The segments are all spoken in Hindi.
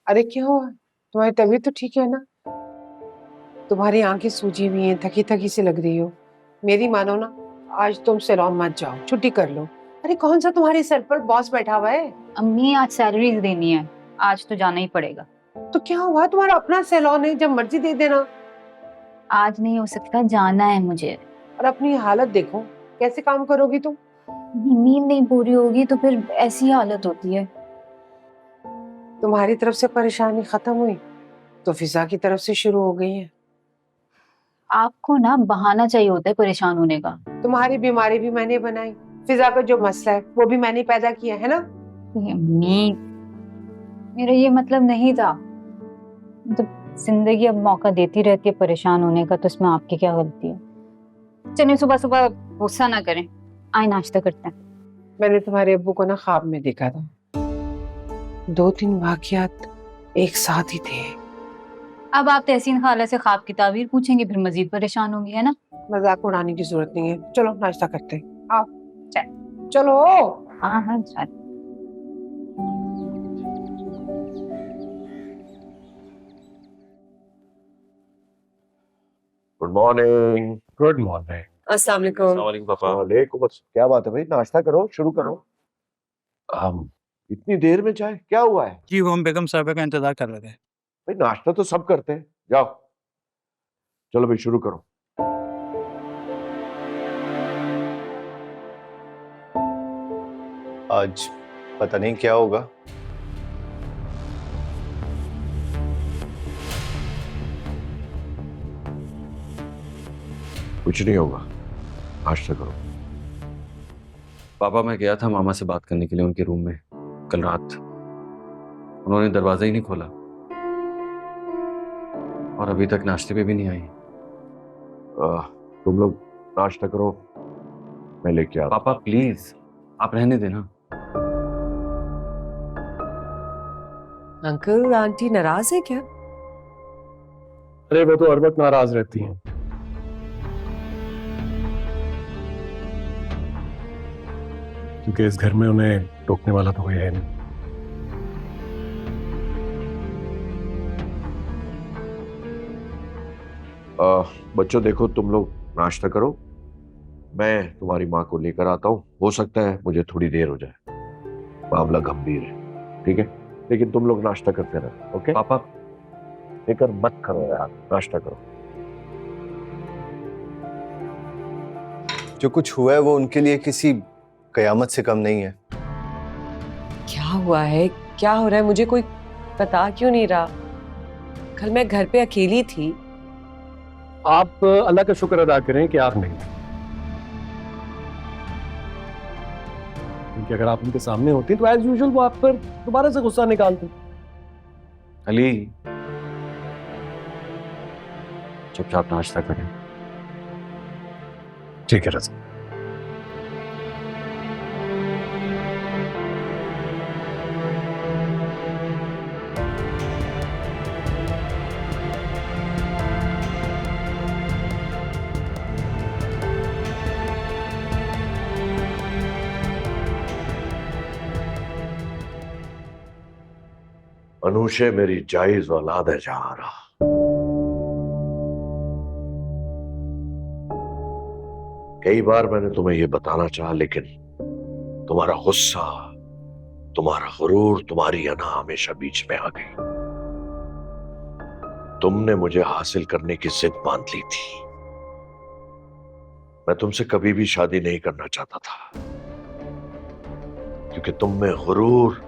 अरे क्या हुआ? तुम्हारी तबीयत तो ठीक है ना? तुम्हारी आंखें सूजी हुई हैं, थकी थकी सी लग रही हो। मेरी मानो ना, आज तुम सैलून मत जाओ, छुट्टी कर लो। अरे कौन सा तुम्हारे सर पर बॉस बैठा हुआ है? अम्मी आज सैलरीज देनी है, आज तो जाना ही पड़ेगा। तो क्या हुआ? तुम्हारा अपना सैलून है, जब मर्जी दे देना। आज नहीं हो सकता, जाना है मुझे। और अपनी हालत देखो, कैसे काम करोगी तुम? नींद नहीं पूरी होगी तो फिर ऐसी हालत होती है। तुम्हारी तरफ से परेशानी खत्म हुई तो फिजा की तरफ से शुरू हो गई है। आपको ना बहाना चाहिए होता है परेशान होने का। तुम्हारी बीमारी भी मैंने बनाई, फिजा का जो मसला है वो भी मैंने पैदा किया है ना। अम्मी, मेरा ये मतलब नहीं था। मतलब जिंदगी अब मौका देती रहती है परेशान होने का, तो इसमें आपकी क्या गलती है। चलिए सुबह सुबह गुस्सा ना करें, आए नाश्ता करते हैं। मैंने तुम्हारे अब्बू को ना ख्वाब में देखा था। 2-3 वाकयात एक साथ ही थे। अब आप तहसीन खाला से ख्वाब की ताबीर पूछेंगे, फिर मजीद परेशान होंगी, है ना। मजाक उड़ाने की जरूरत नहीं है, चलो नाश्ता करते हैं। आओ चल। चलो। हाँ हाँ चल। Good morning. Good morning. अस्सलाम वालेकुम। पापा। वालेकुम क्या बात है भाई, नाश्ता करो, शुरू करो। हम इतनी देर में चाय, क्या हुआ है? जी वो हम बेगम साहबा का इंतजार कर रहे थे। भाई नाश्ता तो सब करते हैं, जाओ चलो भाई शुरू करो। आज पता नहीं क्या होगा। कुछ नहीं होगा, नाश्ता करो। पापा मैं गया था मामा से बात करने के लिए उनके रूम में कल रात। उन्होंने दरवाजा ही नहीं खोला और अभी तक नाश्ते पे भी नहीं आई। तुम लोग नाश्ता करो, मैं लेके आता हूं। पापा प्लीज आप रहने देना। अंकल आंटी नाराज है क्या? अरे वो तो हर वक्त नाराज रहती हैं। क्योंकि इस घर में उन्हें टोकने वाला तो कोई है नहीं। बच्चों देखो, तुम लोग नाश्ता करो, मैं तुम्हारी माँ को लेकर आता हूँ। हो सकता है मुझे थोड़ी देर हो जाए, मामला गंभीर है, ठीक है? लेकिन तुम लोग नाश्ता करते रहो, ओके? पापा फिक्र मत करो यार, नाश्ता करो। जो कुछ हुआ है वो उनके लिए किसी कयामत से कम नहीं है। क्या हुआ है? क्या हो रहा है? मुझे कोई बता क्यों नहीं रहा? कल मैं घर पे अकेली थी। आप अल्लाह का शुक्र अदा करें कि आप नहीं, क्योंकि अगर आप उनके सामने होती तो एज यूजुअल वो आप पर दोबारा से गुस्सा निकालते। अली चुपचाप नाश्ता करें। ठीक है रज़ा। अनुशे मेरी जायज औलाद है जहारा। कई बार मैंने तुम्हें यह बताना चाहा, लेकिन तुम्हारा गुस्सा, तुम्हारा गुरूर, तुम्हारी अना हमेशा बीच में आ गई। तुमने मुझे हासिल करने की जिद बांध ली थी। मैं तुमसे कभी भी शादी नहीं करना चाहता था, क्योंकि तुम में गुरूर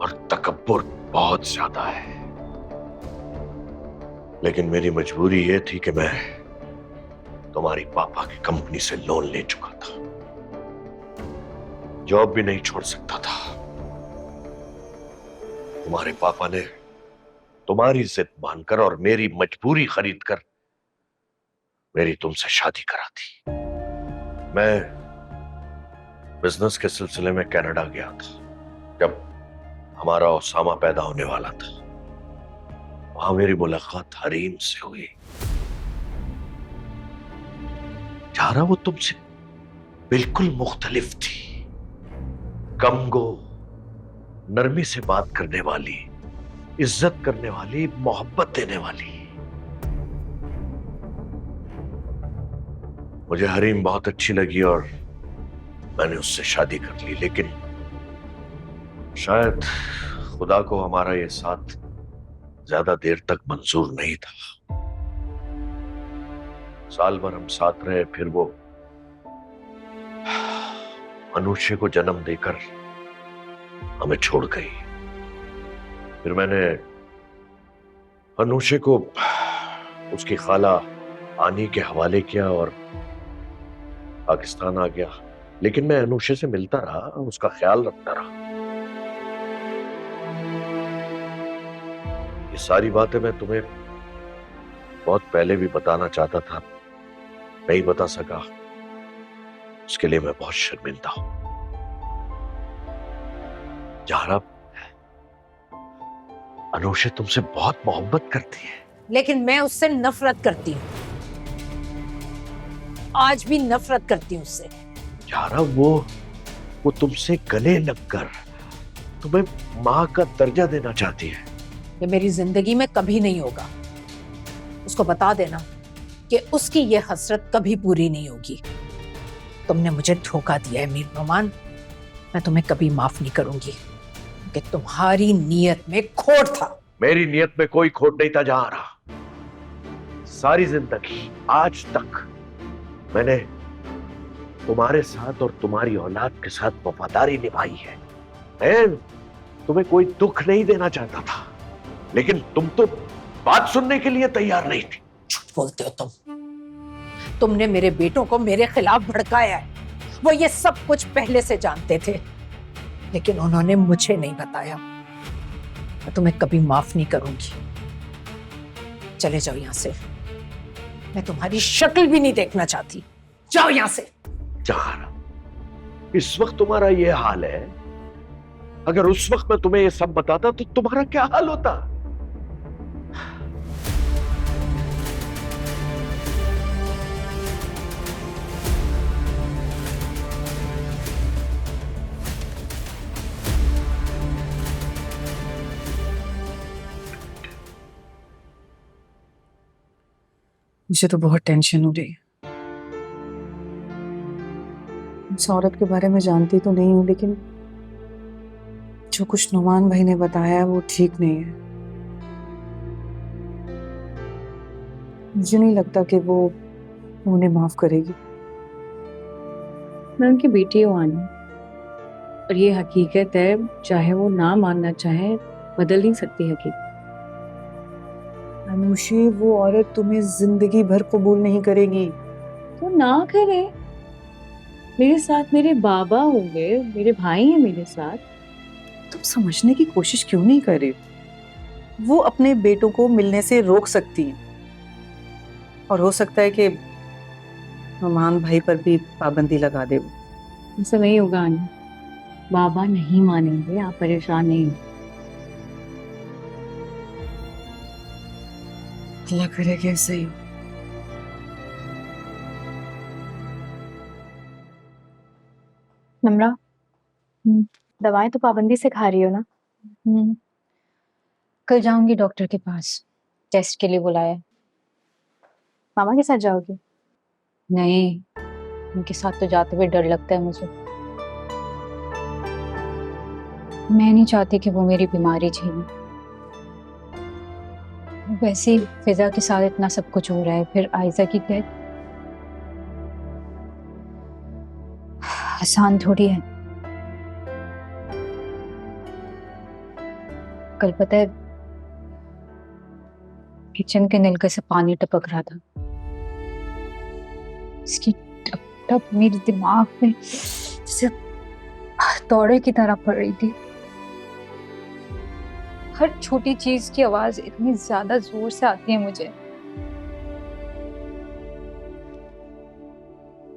और तकब्बुर बहुत ज्यादा है। लेकिन मेरी मजबूरी यह थी कि मैं तुम्हारी पापा की कंपनी से लोन ले चुका था, जॉब भी नहीं छोड़ सकता था। तुम्हारे पापा ने तुम्हारी जिद मानकर और मेरी मजबूरी खरीद कर मेरी तुमसे शादी करा दी। मैं बिजनेस के सिलसिले में कनाडा गया था जब हमारा उसामा पैदा होने वाला था। वहां मेरी मुलाकात हरीम से हुई। यारा वो तुमसे बिल्कुल मुख्तलिफ थी। कम गो, नरमी से बात करने वाली, इज्जत करने वाली, मोहब्बत देने वाली। मुझे हरीम बहुत अच्छी लगी और मैंने उससे शादी कर ली, लेकिन शायद खुदा को हमारा ये साथ ज्यादा देर तक मंजूर नहीं था। साल भर हम साथ रहे, फिर वो अनुष्य को जन्म देकर हमें छोड़ गई। फिर मैंने अनुष्य को उसकी खाला आनी के हवाले किया और पाकिस्तान आ गया। लेकिन मैं अनुष्य से मिलता रहा, उसका ख्याल रखता रहा। ये सारी बातें मैं तुम्हें बहुत पहले भी बताना चाहता था, नहीं बता सका। उसके लिए मैं बहुत शर्मिंदा हूं। जहरा, अनुष्य तुमसे बहुत मोहब्बत करती है। लेकिन मैं उससे नफरत करती हूँ, आज भी नफरत करती हूँ उससे। यारा, वो तुमसे गले लगकर तुम्हें माँ का दर्जा देना चाहती है। ये मेरी जिंदगी में कभी नहीं होगा। उसको बता देना कि उसकी ये हसरत कभी पूरी नहीं होगी। तुमने मुझे धोखा दिया है मीर नोमान, मैं तुम्हें कभी माफ नहीं करूंगी कि तुम्हारी नीयत में खोट था। मेरी नीयत में कोई खोट नहीं था जहां। सारी जिंदगी आज तक मैंने तुम्हारे साथ और तुम्हारी औलाद के साथ वफादारी निभाई है। मैं तुम्हें कोई दुख नहीं देना चाहता था, लेकिन तुम तो बात सुनने के लिए तैयार नहीं थी। झूठ बोलते हो तुमने मेरे बेटों को मेरे खिलाफ भड़काया है। वो ये सब कुछ पहले से जानते थे, लेकिन उन्होंने मुझे नहीं बताया। मैं तुम्हें कभी माफ नहीं करूंगी। चले जाओ यहां से, मैं तुम्हारी शक्ल भी नहीं देखना चाहती। जाओ यहां से। जहां इस वक्त तुम्हारा ये हाल है, अगर उस वक्त मैं तुम्हें ये सब बताता तो तुम्हारा क्या हाल होता? मुझे तो बहुत टेंशन हो रही है। इस औरत के बारे में जानती तो नहीं हूँ, लेकिन जो कुछ नुमान भाई ने बताया है वो ठीक नहीं है। मुझे नहीं लगता कि वो उन्हें माफ करेगी। मैं उनकी बेटी हूँ आनी, और ये हकीकत है, चाहे वो ना मानना चाहे, बदल नहीं सकती हकीकत। अनुषी, वो औरत तुम्हें जिंदगी भर कबूल नहीं करेगी। तो ना करे, मेरे साथ मेरे बाबा होंगे, मेरे भाई हैं मेरे साथ। तुम समझने की कोशिश क्यों नहीं कर रहे? वो अपने बेटों को मिलने से रोक सकती हैं, और हो सकता है कि नुमान भाई पर भी पाबंदी लगा दे। वो ऐसा नहीं होगा आनी, बाबा नहीं मानेंगे, आप परेशान नहीं हो। अल्लाह करे कि ऐसे ही हो। नम्रा, दवाएं तो पाबंदी से खा रही हो ना? कल जाऊंगी डॉक्टर के पास, टेस्ट के लिए बुलाया। मामा के साथ जाओगी? नहीं, उनके साथ तो जाते हुए डर लगता है मुझे। मैं नहीं चाहती कि वो मेरी बीमारी झेले। वैसे ही फिजा के साथ इतना सब कुछ हो रहा है, फिर आयजा की डेथ आसान थोड़ी है। कल पता है किचन के नलके से पानी टपक रहा था, इसकी टप टप मेरे दिमाग में जैसे हथौड़े की तरह पड़ रही थी। हर छोटी चीज की आवाज इतनी ज्यादा जोर से आती है मुझे।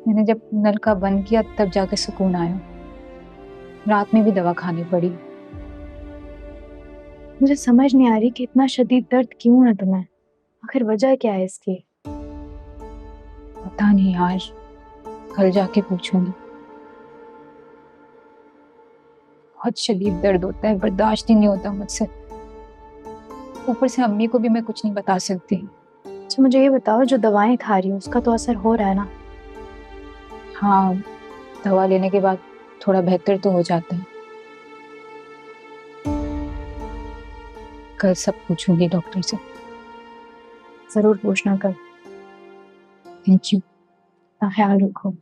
मैंने जब नल का बंद किया तब जाके सुकून आया। रात में भी दवा खानी पड़ी। मुझे समझ नहीं आ रही कि इतना शदीद दर्द क्यों है तुम्हें, आखिर वजह क्या है इसकी? पता नहीं यार, कल जाके पूछूंगी। बहुत शदीद दर्द होता है, बर्दाश्त ही नहीं होता मुझसे। ऊपर से अम्मी को भी मैं कुछ नहीं बता सकती। अच्छा मुझे ये बताओ, जो दवाएं खा रही हो उसका तो असर हो रहा है ना? हाँ, दवा लेने के बाद थोड़ा बेहतर तो हो जाता है। कल सब पूछूंगी डॉक्टर से। जरूर पूछना कल। Thank you. अपना ख्याल रखो।